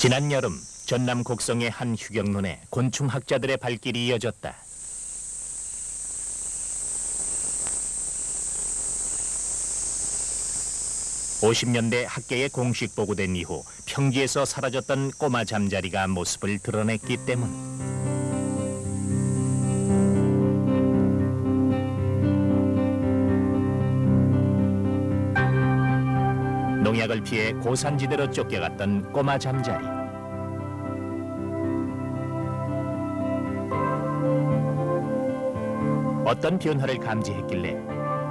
지난 여름 전남 곡성의 한 휴경론에 곤충학자들의 발길이 이어졌다. (50년대) 학계에 공식 보고된 이후 평지에서 사라졌던 꼬마 잠자리가 모습을 드러냈기 때문. 농약을 피해 고산지대로 쫓겨갔던 꼬마 잠자리. 어떤 변화를 감지했길래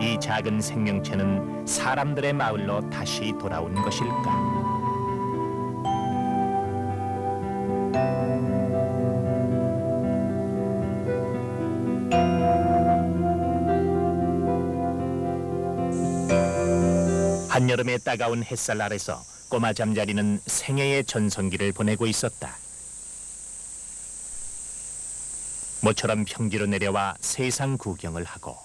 이 작은 생명체는 사람들의 마을로 다시 돌아온 것일까? 한여름의 따가운 햇살 아래서 꼬마 잠자리는 생애의 전성기를 보내고 있었다. 모처럼 평지로 내려와 세상 구경을 하고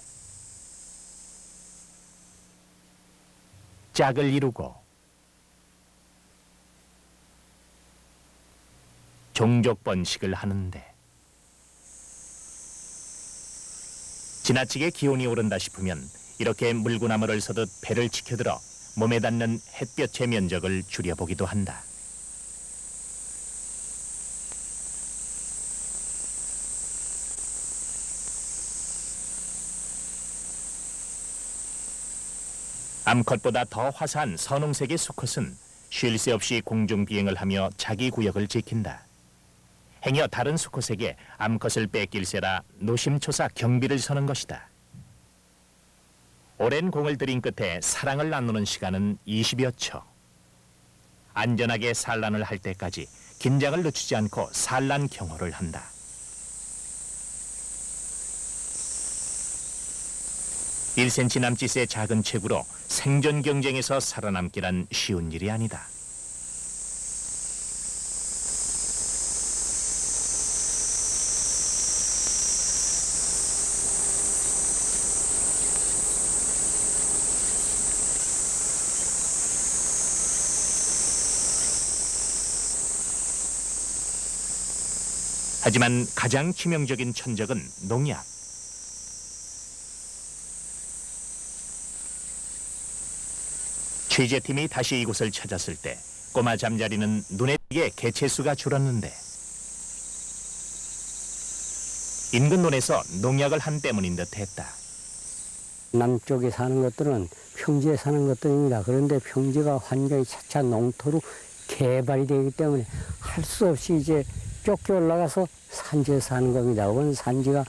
짝을 이루고 종족 번식을 하는데 지나치게 기온이 오른다 싶으면 이렇게 물구나무를 서듯 배를 치켜들어 몸에 닿는 햇볕의 면적을 줄여보기도 한다. 암컷보다 더 화사한 선홍색의 수컷은 쉴 새 없이 공중비행을 하며 자기 구역을 지킨다. 행여 다른 수컷에게 암컷을 뺏길세라 노심초사 경비를 서는 것이다. 오랜 공을 들인 끝에 사랑을 나누는 시간은 20여 초. 안전하게 산란을 할 때까지 긴장을 늦추지 않고 산란 경호를 한다. (1cm) 남짓의 작은 체구로 생존 경쟁에서 살아남기란 쉬운 일이 아니다. 하지만 가장 치명적인 천적은 농약. 취재팀이 다시 이곳을 찾았을 때 꼬마 잠자리는 눈에 띄게 개체수가 줄었는데 인근 논에서 농약을 한 때문인 듯 했다. 남쪽에 사는 것들은 평지에 사는 것들입니다. 그런데 평지가 완전히 차차 농토로 개발이 되기 때문에 할 수 없이 이제 쫓겨 올라가서 산지에 사는 겁니다. 그건 산지가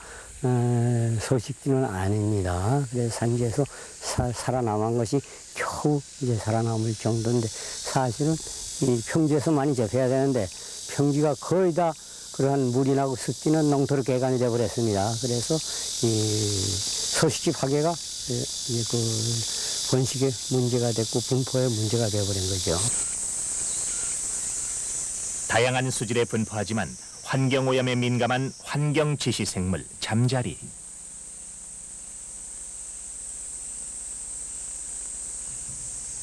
소식지는 아닙니다. 그래서 산지에서 살아남은 것이 겨우 이제 살아남을 정도인데 사실은 이 평지에서 많이 접해야 되는데 평지가 거의 다 그러한 물이 나고 습지는 농토로 개간이 되어버렸습니다. 그래서 이 소식지 파괴가 그 번식에 문제가 됐고 분포에 문제가 되어버린 거죠. 다양한 수질에 분포하지만 환경오염에 민감한 환경지시생물 잠자리.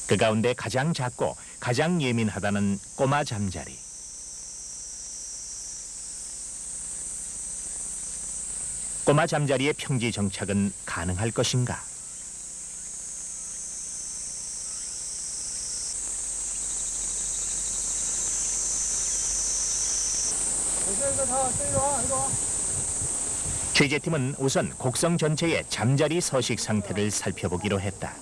그 가운데 가장 작고 가장 예민하다는 꼬마 잠자리. 꼬마 잠자리의 평지 정착은 가능할 것인가? 취재팀은 우선 곡성 전체의 잠자리 서식 상태를 살펴보기로 했다.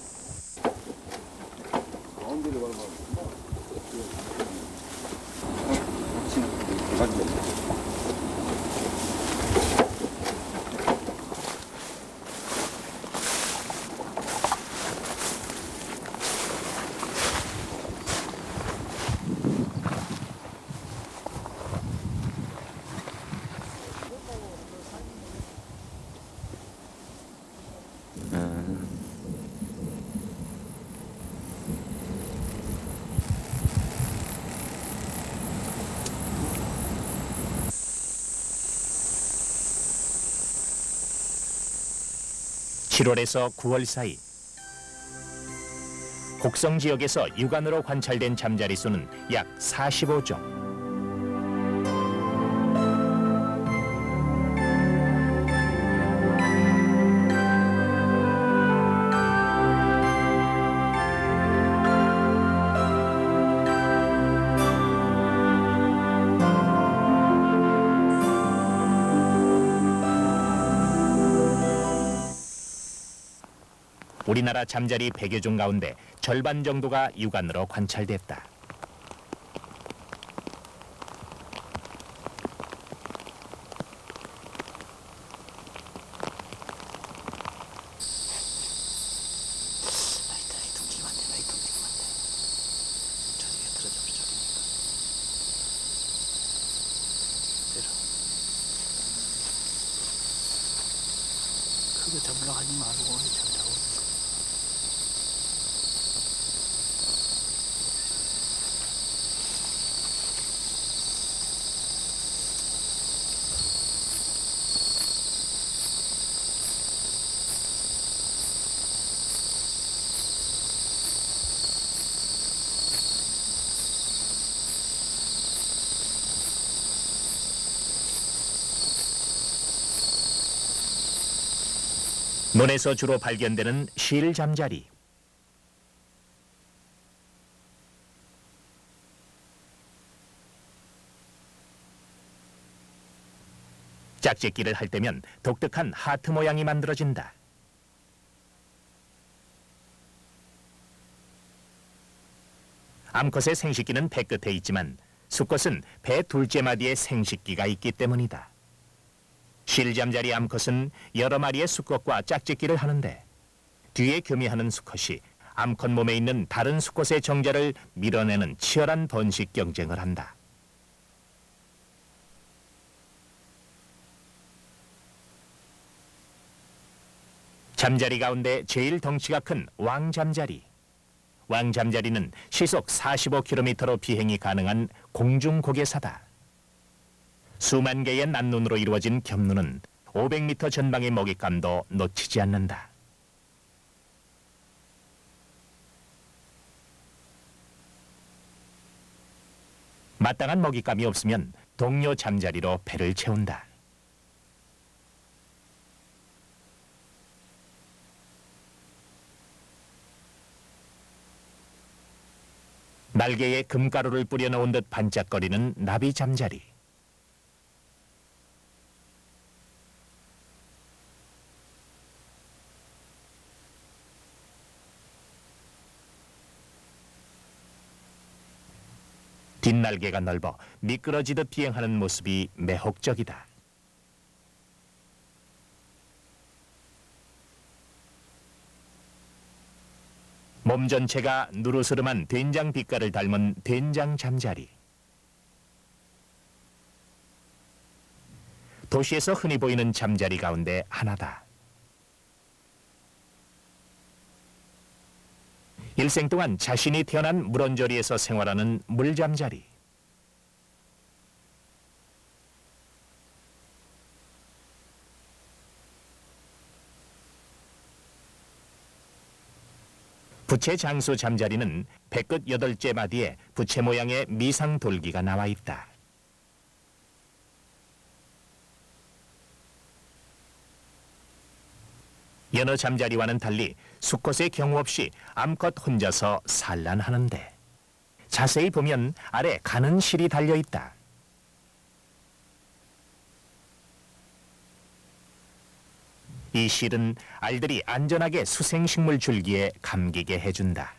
(7월에서 9월) 사이 곡성 지역에서 육안으로 관찰된 잠자리 수는 약 45종. 우리나라 잠자리 100여 종 가운데 절반 정도가 육안으로 관찰됐다. 크게 잡으려고 하지 말고 잘 잡아. 논에서 주로 발견되는 실잠자리. 짝짓기를 할 때면 독특한 하트 모양이 만들어진다. 암컷의 생식기는 배 끝에 있지만 수컷은 배 둘째 마디에 생식기가 있기 때문이다. 실잠자리 암컷은 여러 마리의 수컷과 짝짓기를 하는데 뒤에 교미하는 수컷이 암컷 몸에 있는 다른 수컷의 정자를 밀어내는 치열한 번식 경쟁을 한다. 잠자리 가운데 제일 덩치가 큰 왕잠자리. 왕잠자리는 시속 45km로 비행이 가능한 공중고개사다. 수만 개의 난눈으로 이루어진 겹눈은 500m 전방의 먹잇감도 놓치지 않는다. 마땅한 먹잇감이 없으면 동료 잠자리로 배를 채운다. 날개에 금가루를 뿌려놓은 듯 반짝거리는 나비 잠자리. 뒷날개가 넓어 미끄러지듯 비행하는 모습이 매혹적이다. 몸 전체가 누르스름한 된장 빛깔을 닮은 된장 잠자리. 도시에서 흔히 보이는 잠자리 가운데 하나다. 일생 동안 자신이 태어난 물원저리에서 생활하는 물잠자리. 부채 장수 잠자리는 배끝 8째 마디에 부채 모양의 미상 돌기가 나와 있다. 여느 잠자리와는 달리 수컷의 경우 없이 암컷 혼자서 산란하는데 자세히 보면 아래 가는 실이 달려 있다. 이 실은 알들이 안전하게 수생식물 줄기에 감기게 해준다.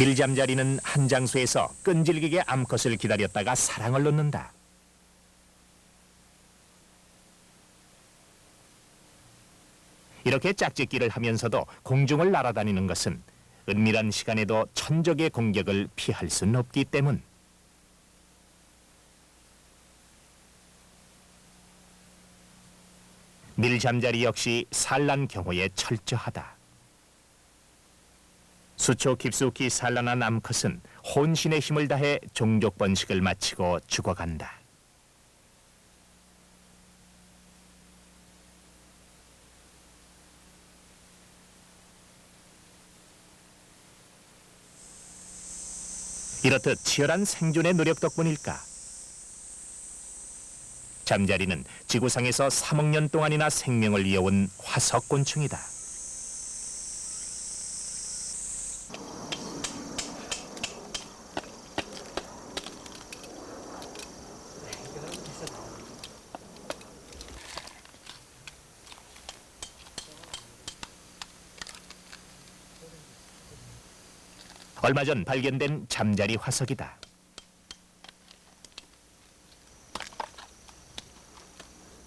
밀잠자리는 한 장소에서 끈질기게 암컷을 기다렸다가 사랑을 놓는다. 이렇게 짝짓기를 하면서도 공중을 날아다니는 것은 은밀한 시간에도 천적의 공격을 피할 수는 없기 때문. 밀잠자리 역시 산란 경우에 철저하다. 수초 깊숙이 산란한 암컷은 혼신의 힘을 다해 종족 번식을 마치고 죽어간다. 이렇듯 치열한 생존의 노력 덕분일까? 잠자리는 지구상에서 3억 년 동안이나 생명을 이어온 화석곤충이다. 얼마 전 발견된 잠자리 화석이다.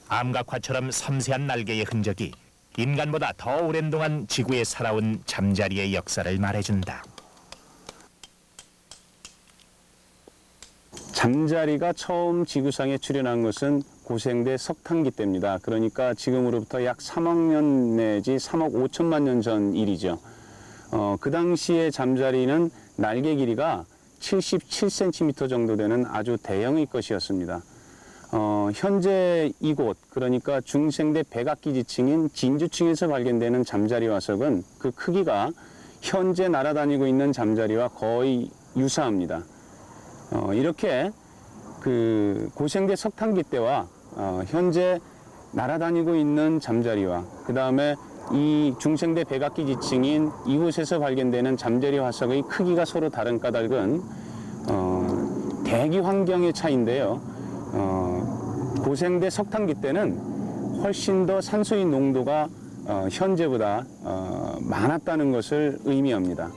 암각화처럼 섬세한 날개의 흔적이 인간보다 더 오랜 동안 지구에 살아온 잠자리의 역사를 말해준다. 잠자리가 처음 지구상에 출현한 것은 고생대 석탄기 때입니다. 그러니까 지금으로부터 약 3억 년 내지 3억 5천만 년 전 일이죠. 그 당시에 잠자리는 날개 길이가 77cm 정도 되는 아주 대형의 것이었습니다. 현재 이곳, 그러니까 중생대 백악기 지층인 진주층에서 발견되는 잠자리 화석은 그 크기가 현재 날아다니고 있는 잠자리와 거의 유사합니다. 이렇게 그 고생대 석탄기 때와 현재 날아다니고 있는 잠자리와 그 다음에 이 중생대 백악기 지층인 이곳에서 발견되는 잠자리 화석의 크기가 서로 다른 까닭은 대기 환경의 차이인데요. 고생대 석탄기 때는 훨씬 더 산소의 농도가 현재보다 많았다는 것을 의미합니다.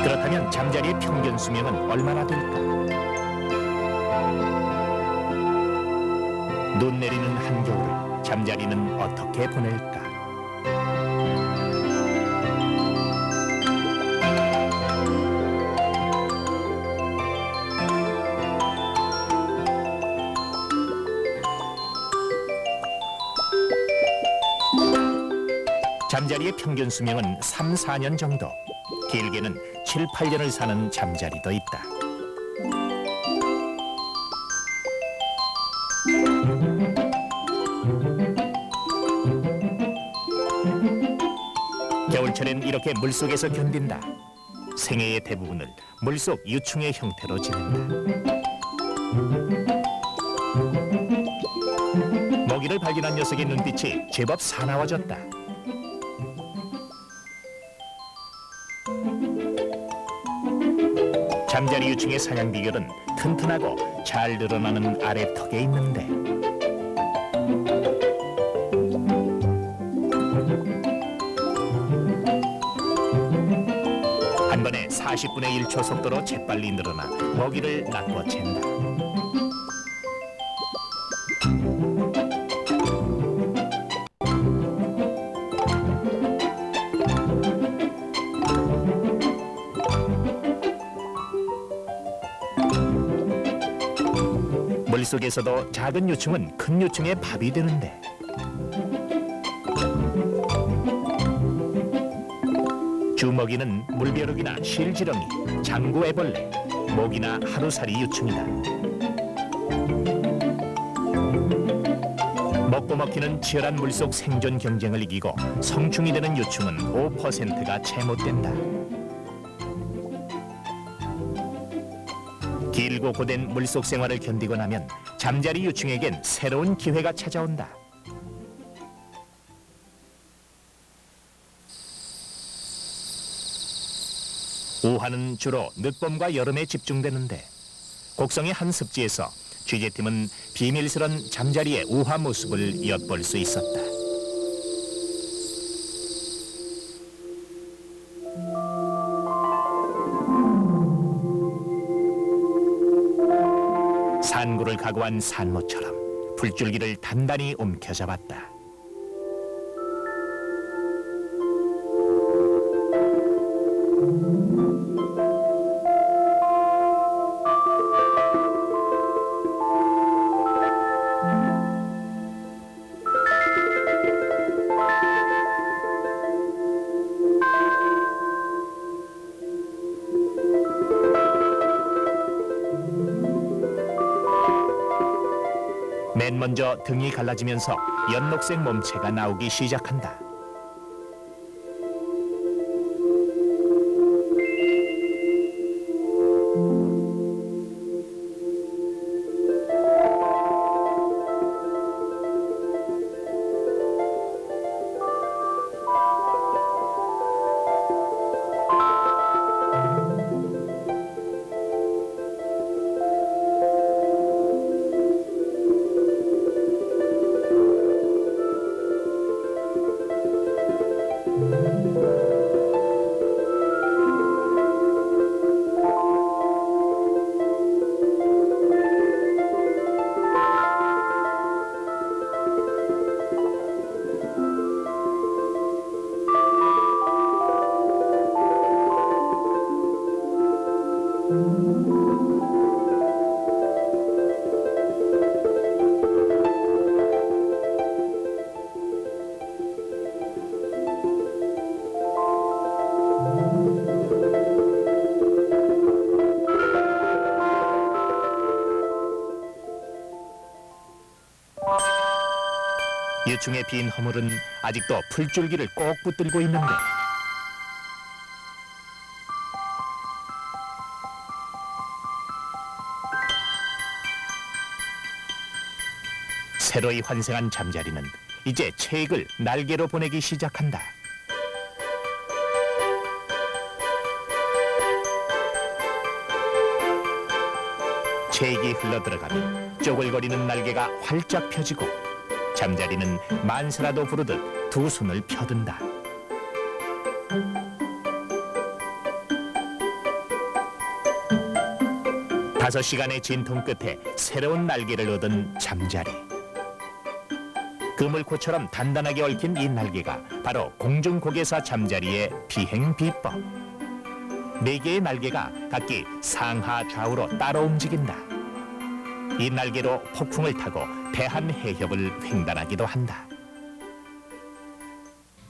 그렇다면 잠자리의 평균 수명은 얼마나 될까? 눈 내리는 한겨울을 잠자리는 어떻게 보낼까? 잠자리의 평균 수명은 3, 4년 정도. 길게는 7, 8년을 사는 잠자리도 있다. 겨울철엔 이렇게 물속에서 견딘다. 생애의 대부분을 물속 유충의 형태로 지낸다. 먹이를 발견한 녀석의 눈빛이 제법 사나워졌다. 잠자리 유충의 사냥 비결은 튼튼하고 잘 늘어나는 아래턱에 있는데, 한 번에 40분의 1초 속도로 재빨리 늘어나 먹이를 낚아 챈다. 물속에서도 작은 유충은 큰 유충의 밥이 되는데, 주먹이는 물벼룩이나 실지렁이, 장구애벌레, 모기나 하루살이 유충이다. 먹고 먹히는 치열한 물속 생존 경쟁을 이기고 성충이 되는 유충은 5%가 채 못 된다. 길고 고된 물속 생활을 견디고 나면 잠자리 유충에겐 새로운 기회가 찾아온다. 우화는 주로 늦봄과 여름에 집중되는데 곡성의 한 습지에서 취재팀은 비밀스런 잠자리의 우화 모습을 엿볼 수 있었다. 산구를 각오한 산모처럼 불줄기를 단단히 움켜잡았다. 맨 먼저 등이 갈라지면서 연녹색 몸체가 나오기 시작한다. 유충의 빈 허물은 아직도 풀줄기를 꼭 붙들고 있는데 새로이 환생한 잠자리는 이제 체액을 날개로 보내기 시작한다. 체액이 흘러들어가면 쪼글거리는 날개가 활짝 펴지고 잠자리는 만세라도 부르듯 두 손을 펴든다. 다섯 시간의 진통 끝에 새로운 날개를 얻은 잠자리. 그물코처럼 단단하게 얽힌 이 날개가 바로 공중고개사 잠자리의 비행 비법. 네 개의 날개가 각기 상하 좌우로 따로 움직인다. 이 날개로 폭풍을 타고 대한해협을 횡단하기도 한다.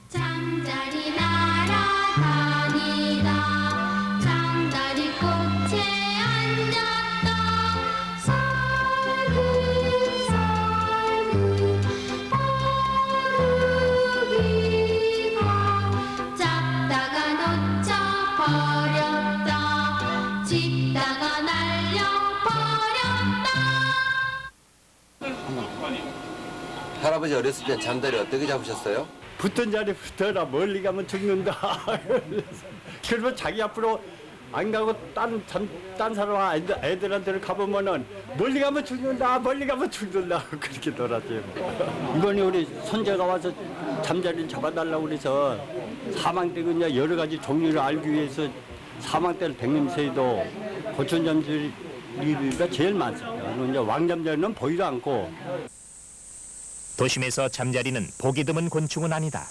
잠자리 날아다니다 잠자리 꽃에 앉았다 살금살금 오르기가 잡다가 놓쳐버렸다 짖다가 날려버렸다. 할아버지 어렸을 땐 잠자리 어떻게 잡으셨어요? 붙은 자리 붙어라 멀리 가면 죽는다. 그러면 자기 앞으로 안 가고 딴 사람 애들한테는 가보면은 멀리 가면 죽는다 멀리 가면 죽는다 그렇게 놀았죠. 이번에 우리 손자가 와서 잠자리를 잡아달라고 그래서 사망대는요 여러 가지 종류를 알기 위해서 사망대를 백림새도 고천잠자리가 제일 많습니다. 왕잠자리는 보이도 않고. 도심에서 잠자리는 보기 드문 곤충은 아니다.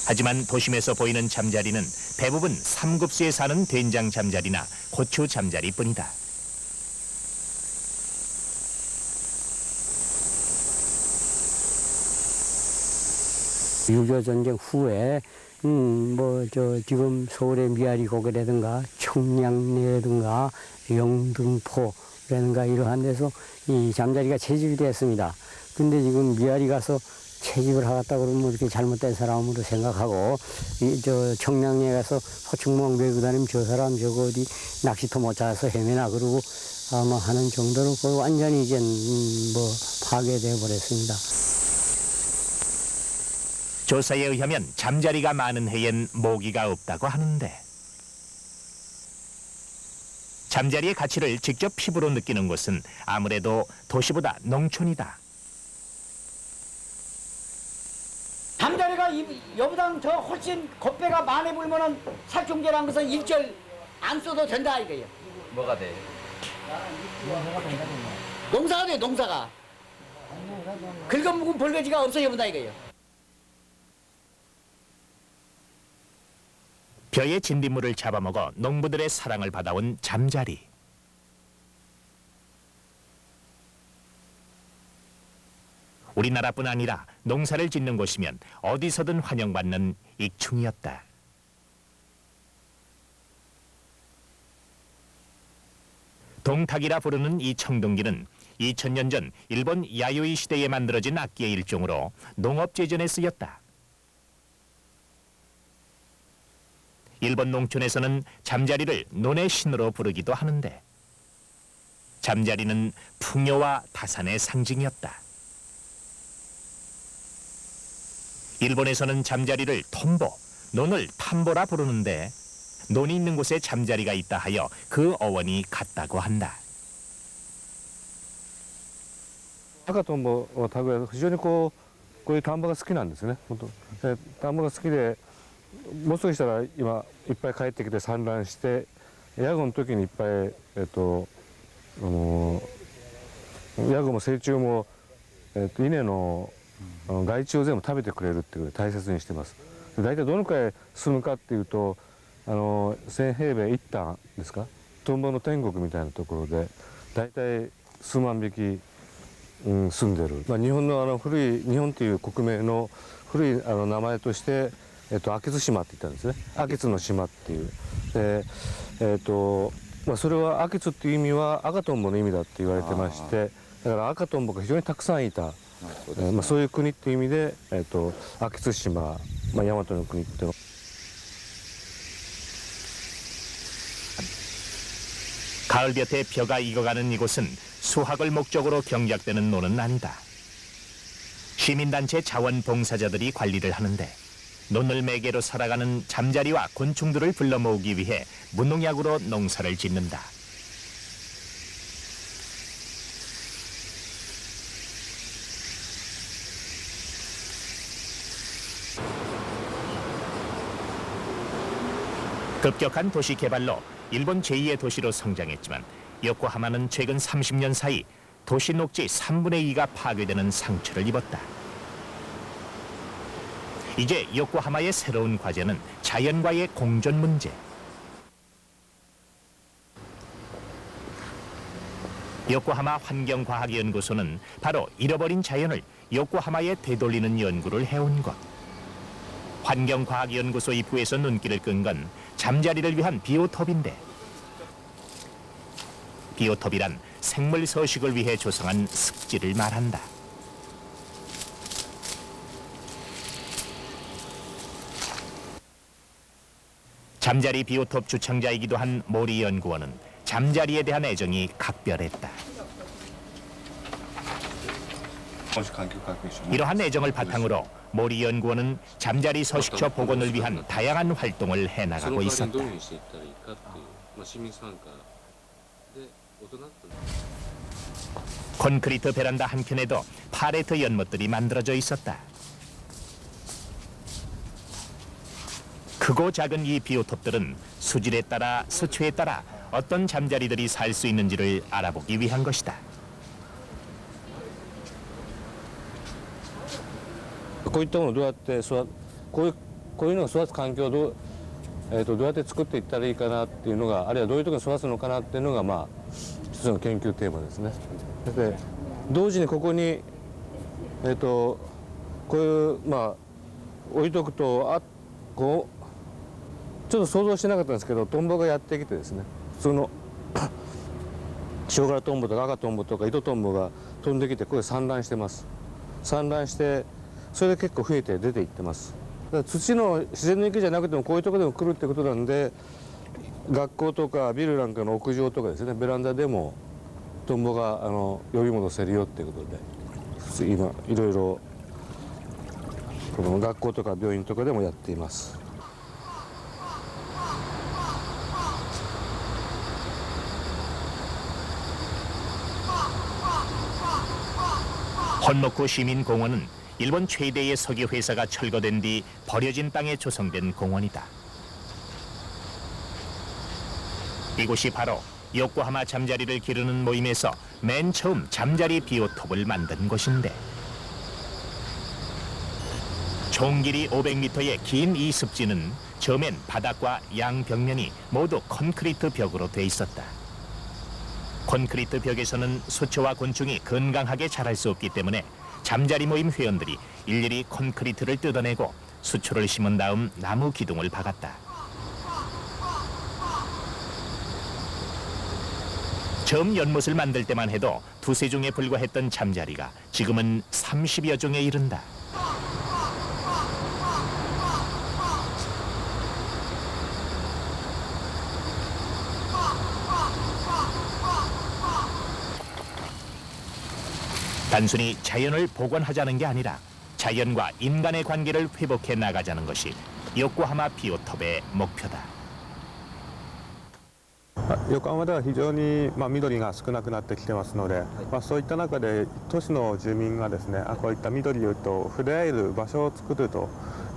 하지만 도심에서 보이는 잠자리는 대부분 삼급수에 사는 된장 잠자리나 고추 잠자리뿐이다. 유교 전쟁 후에 지금 서울의 미아리 고개라든가 청량리라든가 영등포라든가 이러한 데서 이 잠자리가 채집이 되었습니다. 근데 지금 미아리 가서 채집을 하겠다 그러면 이렇게 잘못된 사람으로 생각하고 청량리에 가서 호충몽 메고 다니면 저 사람 저거 어디 낚시터 못 잡아서 헤매나 그러고 아마 하는 정도로 완전히 이제 파괴되어 버렸습니다. 조사에 의하면 잠자리가 많은 해엔 모기가 없다고 하는데 잠자리의 가치를 직접 피부로 느끼는 곳은 아무래도 도시보다 농촌이다. 잠자리가 여보당 저 훨씬 곱배가 많이 불면은 살충제라는 것은 일절 안 써도 된다 이거예요. 뭐가 돼? 농사가 돼 농사가. 긁어 묵은 벌거지가 없어야 본다 이거예요. 벼의 진딧물을 잡아먹어 농부들의 사랑을 받아온 잠자리. 우리나라뿐 아니라 농사를 짓는 곳이면 어디서든 환영받는 익충이었다. 동탁이라 부르는 이 청동기는 2000년 전 일본 야요이 시대에 만들어진 악기의 일종으로 농업제전에 쓰였다. 일본 농촌에서는 잠자리를 논의 신으로 부르기도 하는데 잠자리는 풍요와 다산의 상징이었다. 일본에서는 잠자리를 톰보, 논을 탐보라 부르는데 논이 있는 곳에 잠자리가 있다 하여 그 어원이 같다고 한다. 赤とんぼを食べる非常にこういう田んぼが好きなんですね。本当で田んぼが好きでもう少ししたら今いっぱい帰ってきて産卵してヤゴの時にいっぱいヤゴも成虫も稲の害虫を全部食べてくれるっていう大切にしてます。大体どのくらい住むかっていうと1000平米1単ですか、トンボの天国みたいなところで大体数万匹、住んでる、日本の古い日本という国名の古い名前として明津島って言ったんですね。明津の島っていうでそれは明津っていう意味は赤とんぼの意味だって言われてまして、だから赤とんぼが非常にたくさんいた、そういう国っていう意味で明津島、大和の国っていうの。 가을볕에 벼가 익어가는 이곳은 수확을 목적으로 경작되는 논은 아니다. 시민단체 자원봉사자들이 관리를 하는데 논을 매개로 살아가는 잠자리와 곤충들을 불러 모으기 위해 무농약으로 농사를 짓는다. 급격한 도시 개발로 일본 제2의 도시로 성장했지만 요코하마는 최근 30년 사이 도시 녹지 3분의 2가 파괴되는 상처를 입었다. 이제 요코하마의 새로운 과제는 자연과의 공존 문제. 요코하마 환경과학연구소는 바로 잃어버린 자연을 요코하마에 되돌리는 연구를 해온 것. 환경과학연구소 입구에서 눈길을 끈 건 잠자리를 위한 비오톱인데 비오톱이란 생물 서식을 위해 조성한 습지를 말한다. 잠자리 비오톱 주창자이기도 한 모리 연구원은 잠자리에 대한 애정이 각별했다. 이러한 애정을 바탕으로 모리 연구원은 잠자리 서식처 복원을 위한 다양한 활동을 해나가고 있었다. 콘크리트 베란다 한켠에도 파레트 연못들이 만들어져 있었다. 크고 작은 이 비오톱들은 수질에 따라 수초에 따라 어떤 잠자리들이 살 수 있는지를 알아보기 위한 것이다. こういったものをどうやってこういうのが育つ環境をどうやって作っていったらいいかなっていうのが、あるいはどういうところに育つのかなっていうのが一つの研究テーマですね。で同時にここにこういう置いとくとこうちょっと想像してなかったんですけど、トンボがやってきてですね、普通の塩辛トンボとか赤トンボとか糸トンボが飛んできてここで産卵してます。産卵してそれで結構増えて出ていってます。だから土の自然の池じゃなくてもこういうところでも来るってことなんで、学校とかビルなんかの屋上とかですね、ベランダでもトンボが呼び戻せるよっていうことで今いろいろこの学校とか病院とかでもやっています。 혼노쿠 시민공원은 일본 최대의 석유 회사가 철거된 뒤 버려진 땅에 조성된 공원이다. 이곳이 바로 요코하마 잠자리를 기르는 모임에서 맨 처음 잠자리 비오톱을 만든 곳인데, 총 길이 500m의 긴 이 습지는 처음엔 바닥과 양 벽면이 모두 콘크리트 벽으로 돼 있었다. 콘크리트 벽에서는 수초와 곤충이 건강하게 자랄 수 없기 때문에 잠자리 모임 회원들이 일일이 콘크리트를 뜯어내고 수초를 심은 다음 나무 기둥을 박았다. 처음 연못을 만들 때만 해도 2~3종에 불과했던 잠자리가 지금은 30여 종에 이른다. 단순히 자연을 복원하자는 게 아니라 자연과 인간의 관계를 회복해 나가자는 것이 요코하마 비오톱의 목표다. 横浜では非常に、緑が少なくなってきてますので、そういった中で都市の住民がですね、こういった緑と触れ合える場所を作ると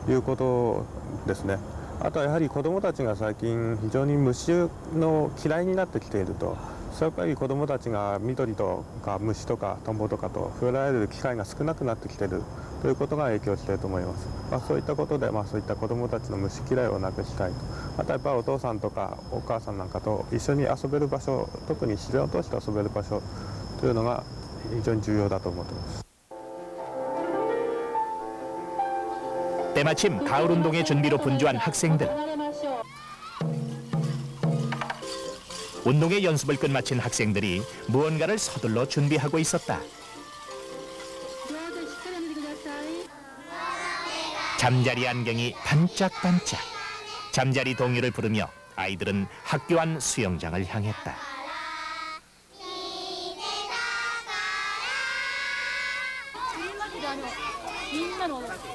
いうことですね。あとはやはり子どもたちが最近非常に虫の嫌いになってきていると。やっぱり子どもたちが緑とか虫とかトンボとかと触れ合える機会が少なくなってきているということが影響していると思います。そういったことで、そういった子どもたちの虫嫌いをなくしたいと。あとはやっぱりお父さんとかお母さんなんかと一緒に遊べる場所、特に自然を通して遊べる場所というのが非常に重要だと思っています。 때마침 가을 운동의 준비로 분주한 학생들. 운동의 연습을 끝마친 학생들이 무언가를 서둘러 준비하고 있었다. 잠자리 안경이 반짝반짝. 잠자리 동요를 부르며 아이들은 학교 안 수영장을 향했다.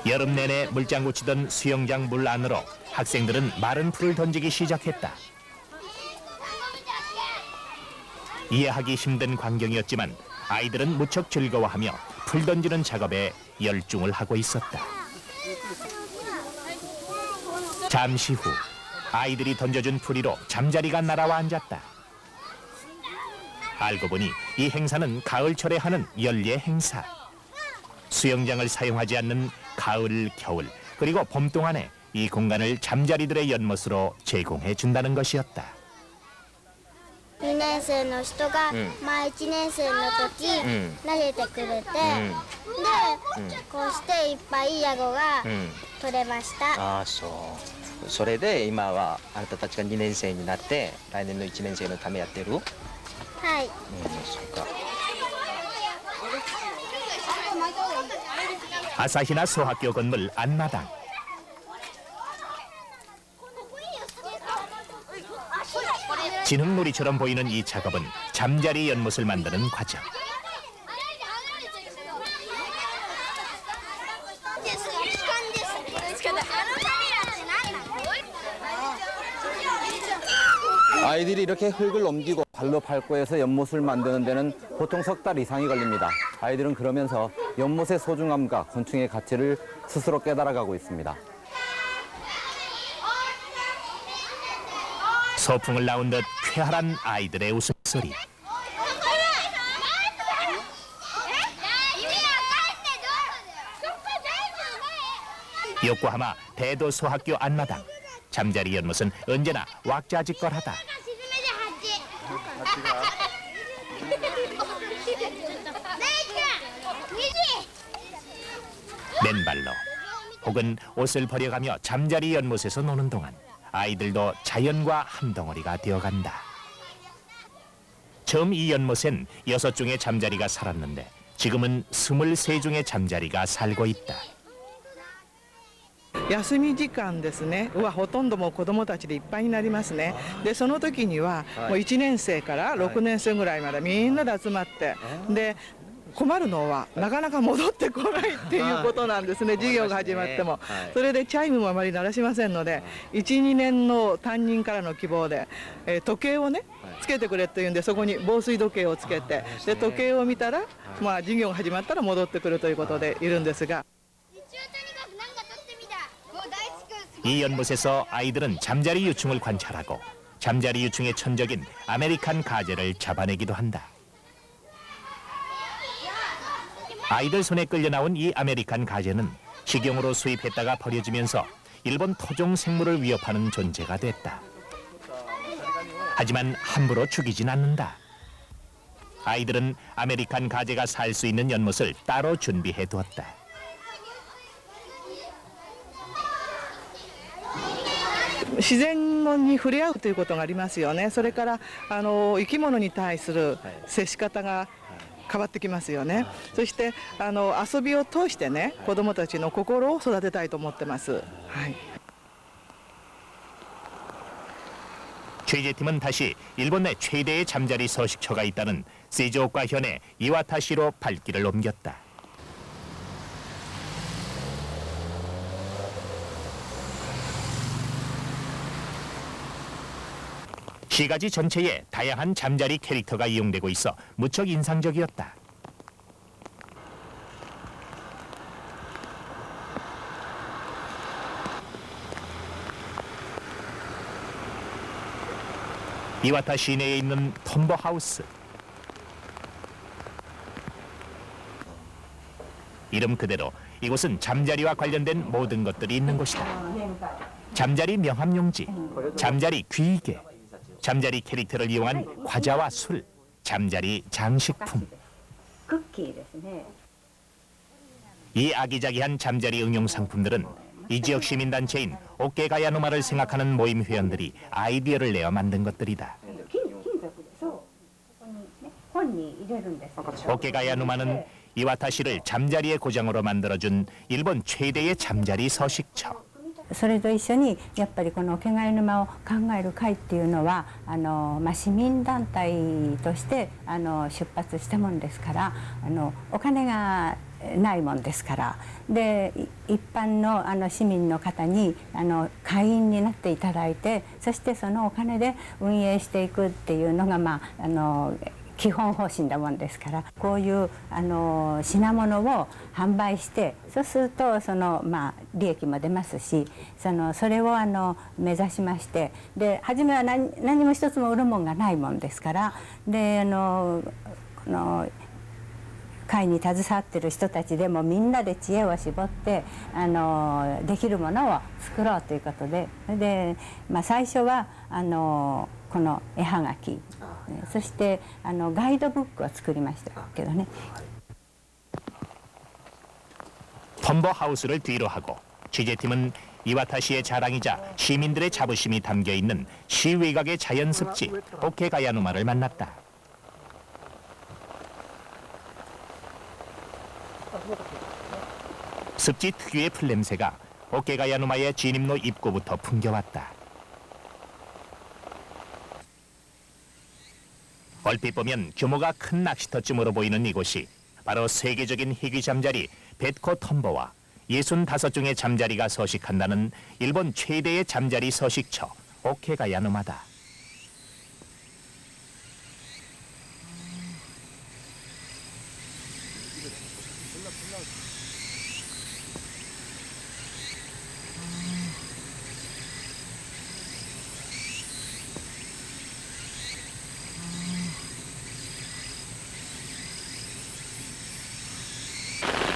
여름 내내 물장구 치던 수영장 물 안으로 학생들은 마른 풀을 던지기 시작했다. 이해하기 힘든 광경이었지만 아이들은 무척 즐거워하며 풀 던지는 작업에 열중을 하고 있었다. 잠시 후 아이들이 던져준 풀이로 잠자리가 날아와 앉았다. 알고 보니 이 행사는 가을철에 하는 연례 행사. 수영장을 사용하지 않는 가을, 겨울, 그리고 봄 동안에 이 공간을 잠자리들의 연못으로 제공해 준다는 것이었다. 2年生の人が1年生の時投げてくれて、でこうしていっぱいヤゴが取れました。あ、そう。それで今はあなたたちが2年生になって来年の1年生のためやってる？はい。そうか。 아사히나 소학교 건물 안마당. 진흙놀이처럼 보이는 이 작업은 잠자리 연못을 만드는 과정. 아이들이 이렇게 흙을 옮기고 발로 밟고 해서 연못을 만드는 데는 보통 석 달 이상이 걸립니다. 아이들은 그러면서 연못의 소중함과 곤충의 가치를 스스로 깨달아가고 있습니다. 소풍을 나온 듯 쾌활한 아이들의 웃음소리. 요코하마 대도소학교 안마당. 잠자리 연못은 언제나 왁자지껄하다. 맨발로 혹은 옷을 버려가며 잠자리 연못에서 노는 동안 아이들도 자연과 한 덩어리가 되어간다. 처음 이 연못엔 6종의 잠자리가 살았는데 지금은 23종의 잠자리가 살고 있다. 休み時間ですねはほとんどもう子どもたちでいっぱいになりますね。でその時にはもう1年生から6年生ぐらいまでみんなで集まって、で困るのはなかなか戻ってこないっていうことなんですね、授業が始まっても。それでチャイムもあまり鳴らしませんので、1、2年の担任からの希望で、時計をね、つけてくれっていうんで、そこに防水時計をつけて、で時計を見たら、まあ、授業が始まったら戻ってくるということでいるんですが。 이 연못에서 아이들은 잠자리 유충을 관찰하고 잠자리 유충의 천적인 아메리칸 가재를 잡아내기도 한다. 아이들 손에 끌려 나온 이 아메리칸 가재는 식용으로 수입했다가 버려지면서 일본 토종 생물을 위협하는 존재가 됐다. 하지만 함부로 죽이진 않는다. 아이들은 아메리칸 가재가 살 수 있는 연못을 따로 준비해 두었다. 自然に触れ合うということがありますよね。それから生き物に対する接し方が変わってきますよね。そして遊びを通してね、子どもたちの心を育てたいと思ってます。はい。 취재팀은 다시 일본 내 최대의 잠자리 서식처가 있다는 세조오카 현의 이와타시로 발길을 옮겼다. 시가지 전체에 다양한 잠자리 캐릭터가 이용되고 있어 무척 인상적이었다. 이와타 시내에 있는 톰보 하우스. 이름 그대로 이곳은 잠자리와 관련된 모든 것들이 있는 곳이다. 잠자리 명함용지, 잠자리 귀이개, 잠자리 캐릭터를 이용한 과자와 술, 잠자리 장식품. 이 아기자기한 잠자리 응용 상품들은 이 지역 시민단체인 오케가야누마를 생각하는 모임 회원들이 아이디어를 내어 만든 것들이다. 오케가야누마는 이와타시를 잠자리의 고장으로 만들어준 일본 최대의 잠자리 서식처. それと一緒にやっぱりこの桶ヶ谷沼を考える会っていうのは市民団体として出発したもんですからお金がないもんですからで一般の市民の方に会員になっていただいてそしてそのお金で運営していくっていうのが基本方針だもんですからこういう品物を販売してそうすると利益も出ますしそれを目指しましてで初めは何も一つも売るもんがないもんですからでこの会に携わってる人たちでもみんなで知恵を絞ってできるものを作ろうということでで、最初はこの絵はがきそしてガイドブックを作りましたけどね. 톰보 하우스를 뒤로 하고 취재팀은 이와타시의 자랑이자 시민들의 자부심이 담겨 있는 시외각의 자연 습지 오케가야누마를 만났다. 습지 특유의 풀냄새가 오케가야누마의 진입로 입구부터 풍겨왔다. 얼핏 보면 규모가 큰 낚시터쯤으로 보이는 이곳이 바로 세계적인 희귀 잠자리 벳코 톰보와 65종의 잠자리가 서식한다는 일본 최대의 잠자리 서식처 오케가야누마다.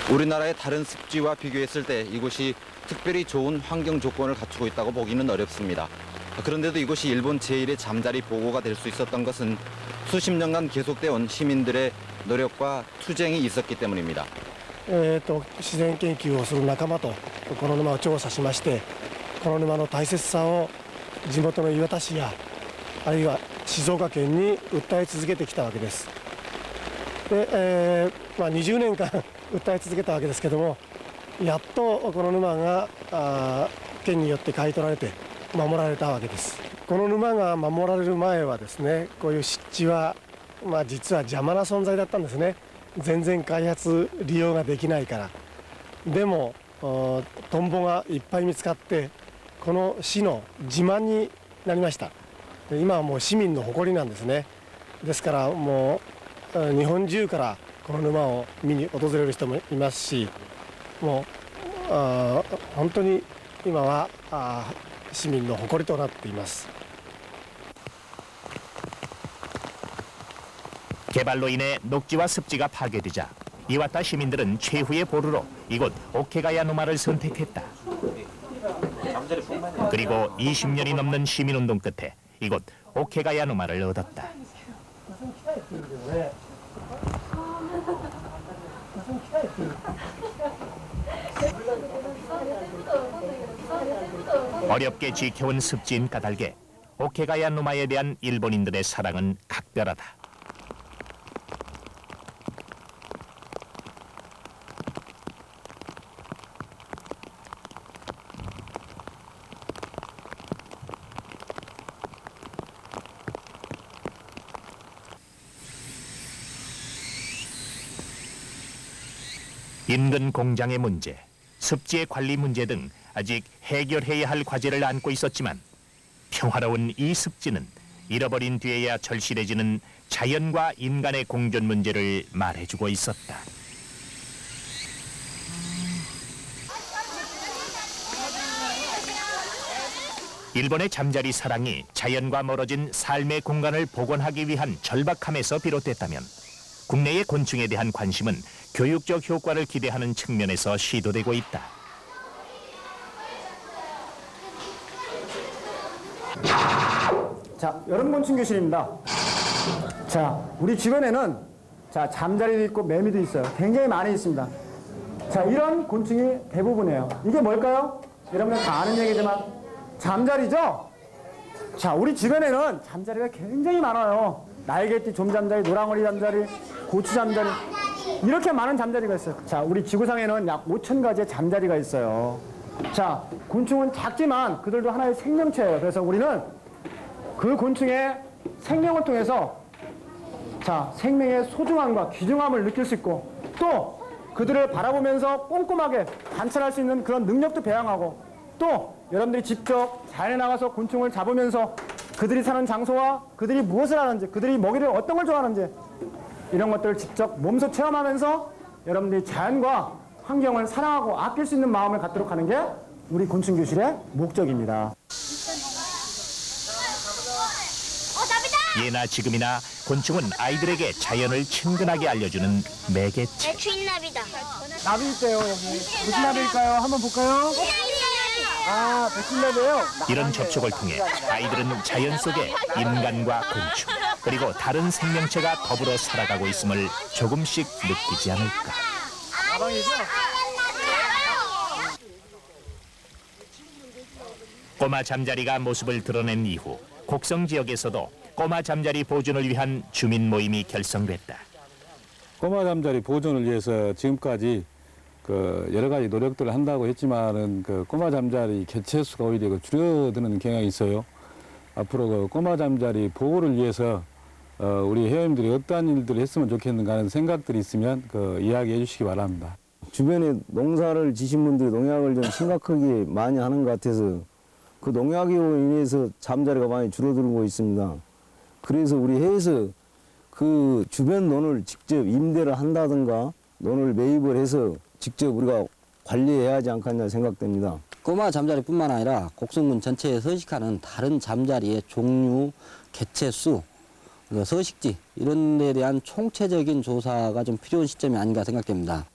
우리나라의 다른 습지와 비교했을 때 이곳이 특별히 좋은 환경 조건을 갖추고 있다고 보기는 어렵습니다. 그런데도 이곳이 일본 제1의 잠자리 보고가 될 수 있었던 것은 수십 년간 계속되어 온 시민들의 노력과 투쟁이 있었기 때문입니다. 自然研究をする仲間とこの沼を調査しましてこの沼の大切さを地元の岩田市やあるいは静岡県に訴え続けてきたわけです。で、20年間訴え続けたわけですけどもやっとこの沼が県によって買い取られて守られたわけです。この沼が守られる前はですねこういう湿地は、実は邪魔な存在だったんですね。全然開発利用ができないから。でもトンボがいっぱい見つかってこの市の自慢になりました。今はもう市民の誇りなんですね。ですからもう日本中からこの沼を見に訪れる人もいますし、もう本当に今は市民の誇りとなっています。 개발로 인해 녹지와 습지가 파괴되자 이와타 시민들은 최후의 보루로 이곳 오케가야누마를 선택했다. 그리고 20년이 넘는 시민운동 끝에 이곳 오케가야누마를 얻었다. 어렵게 지켜온 습지인 까닭에 오케가야누마에 대한 일본인들의 사랑은 각별하다. 인근 공장의 문제, 습지의 관리 문제 등 아직 해결해야 할 과제를 안고 있었지만 평화로운 이 습지는 잃어버린 뒤에야 절실해지는 자연과 인간의 공존 문제를 말해주고 있었다. 일본의 잠자리 사랑이 자연과 멀어진 삶의 공간을 복원하기 위한 절박함에서 비롯됐다면 국내의 곤충에 대한 관심은 교육적 효과를 기대하는 측면에서 시도되고 있다. 자, 여름곤충 교실입니다. 자, 우리 주변에는 자, 잠자리도 있고 매미도 있어요. 굉장히 많이 있습니다. 자, 이런 곤충이 대부분이에요. 이게 뭘까요? 여러분들 다 아는 얘기지만 잠자리죠? 자, 우리 주변에는 잠자리가 굉장히 많아요. 날개띠 좀잠자리, 노랑머리 잠자리, 고추 잠자리, 이렇게 많은 잠자리가 있어요. 자, 우리 지구상에는 약 5,000가지의 잠자리가 있어요. 자, 곤충은 작지만 그들도 하나의 생명체예요. 그래서 우리는 그 곤충의 생명을 통해서 자, 생명의 소중함과 귀중함을 느낄 수 있고 또 그들을 바라보면서 꼼꼼하게 관찰할 수 있는 그런 능력도 배양하고 또 여러분들이 직접 자연에 나가서 곤충을 잡으면서 그들이 사는 장소와 그들이 무엇을 하는지, 그들이 먹이를 어떤 걸 좋아하는지 이런 것들을 직접 몸소 체험하면서 여러분들이 자연과 환경을 사랑하고 아낄 수 있는 마음을 갖도록 하는 게 우리 곤충교실의 목적입니다. 예나 지금이나 곤충은 아이들에게 자연을 친근하게 알려주는 매개체. 백신나비다. 나비 있대요, 여기. 무슨 나비일까요? 한번 볼까요? 아, 백신나비예요? 이런 접촉을 통해 아이들은 자연 속에 인간과 곤충 그리고 다른 생명체가 더불어 살아가고 있음을 조금씩 느끼지 않을까. 가방이죠? 꼬마 잠자리가 모습을 드러낸 이후 곡성 지역에서도 꼬마 잠자리 보존을 위한 주민 모임이 결성됐다. 꼬마 잠자리 보존을 위해서 지금까지 여러 가지 노력들을 한다고 했지만은 꼬마 잠자리 개체 수가 오히려 줄어드는 경향이 있어요. 앞으로 꼬마 잠자리 보호를 위해서 우리 회원님들이 어떠한 일들을 했으면 좋겠는가 하는 생각들이 있으면 이야기해 주시기 바랍니다. 주변에 농사를 지신 분들이 농약을 좀 심각하게 많이 하는 것 같아서 그 농약으로 인해서 잠자리가 많이 줄어들고 있습니다. 그래서 우리 해에서 그 주변 논을 직접 임대를 한다든가 논을 매입을 해서 직접 우리가 관리해야 하지 않겠냐 생각됩니다. 꼬마 잠자리뿐만 아니라 곡성군 전체에 서식하는 다른 잠자리의 종류, 개체 수, 서식지 이런 데 대한 총체적인 조사가 좀 필요한 시점이 아닌가 생각됩니다.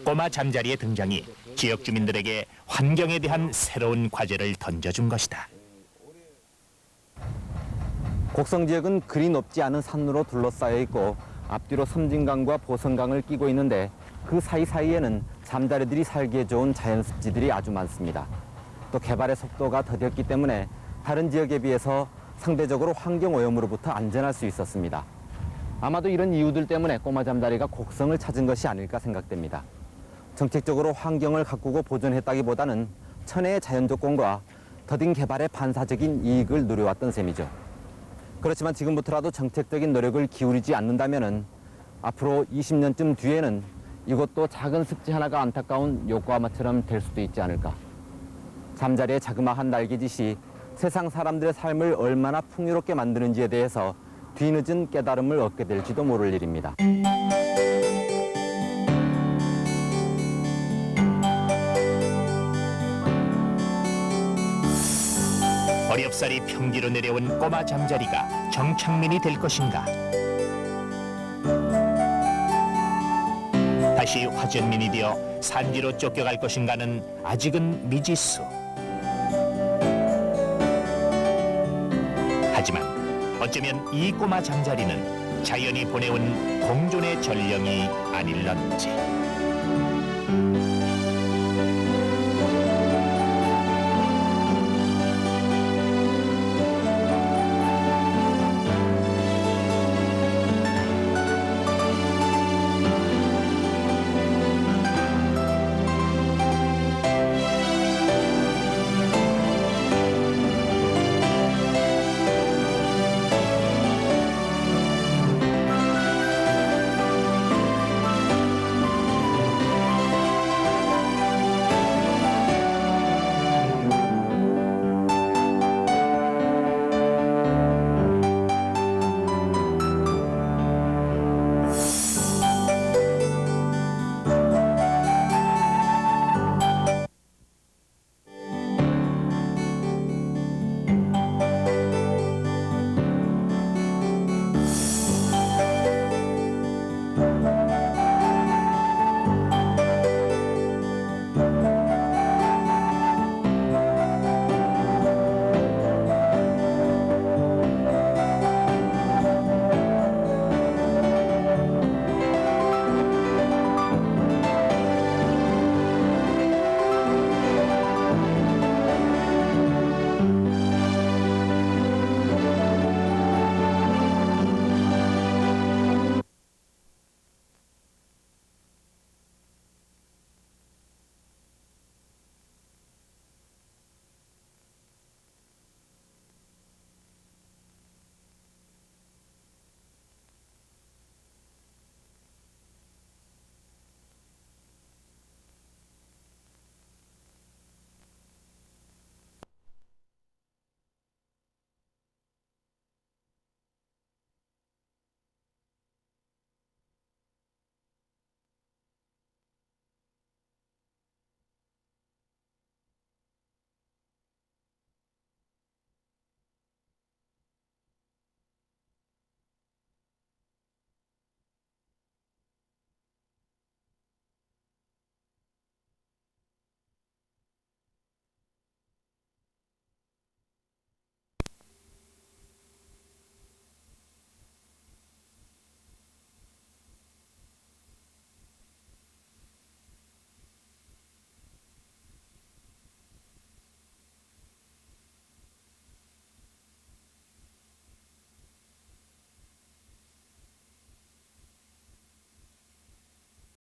꼬마 잠자리의 등장이 지역 주민들에게 환경에 대한 새로운 과제를 던져준 것이다. 곡성 지역은 그리 높지 않은 산으로 둘러싸여 있고 앞뒤로 섬진강과 보성강을 끼고 있는데 그 사이사이에는 잠자리들이 살기에 좋은 자연 습지들이 아주 많습니다. 또 개발의 속도가 더뎠기 때문에 다른 지역에 비해서 상대적으로 환경 오염으로부터 안전할 수 있었습니다. 아마도 이런 이유들 때문에 꼬마 잠자리가 곡성을 찾은 것이 아닐까 생각됩니다. 정책적으로 환경을 가꾸고 보존했다기보다는 천혜의 자연 조건과 더딘 개발의 반사적인 이익을 누려왔던 셈이죠. 그렇지만 지금부터라도 정책적인 노력을 기울이지 않는다면 앞으로 20년쯤 뒤에는 이것도 작은 습지 하나가 안타까운 요코하마처럼 될 수도 있지 않을까. 잠자리의 자그마한 날개짓이 세상 사람들의 삶을 얼마나 풍요롭게 만드는지에 대해서 뒤늦은 깨달음을 얻게 될지도 모를 일입니다. 어렵사리 평지로 내려온 꼬마 잠자리가 정착민이 될 것인가? 다시 화전민이 되어 산지로 쫓겨갈 것인가는 아직은 미지수. 하지만 어쩌면 이 꼬마 잠자리는 자연이 보내온 공존의 전령이 아닐런지.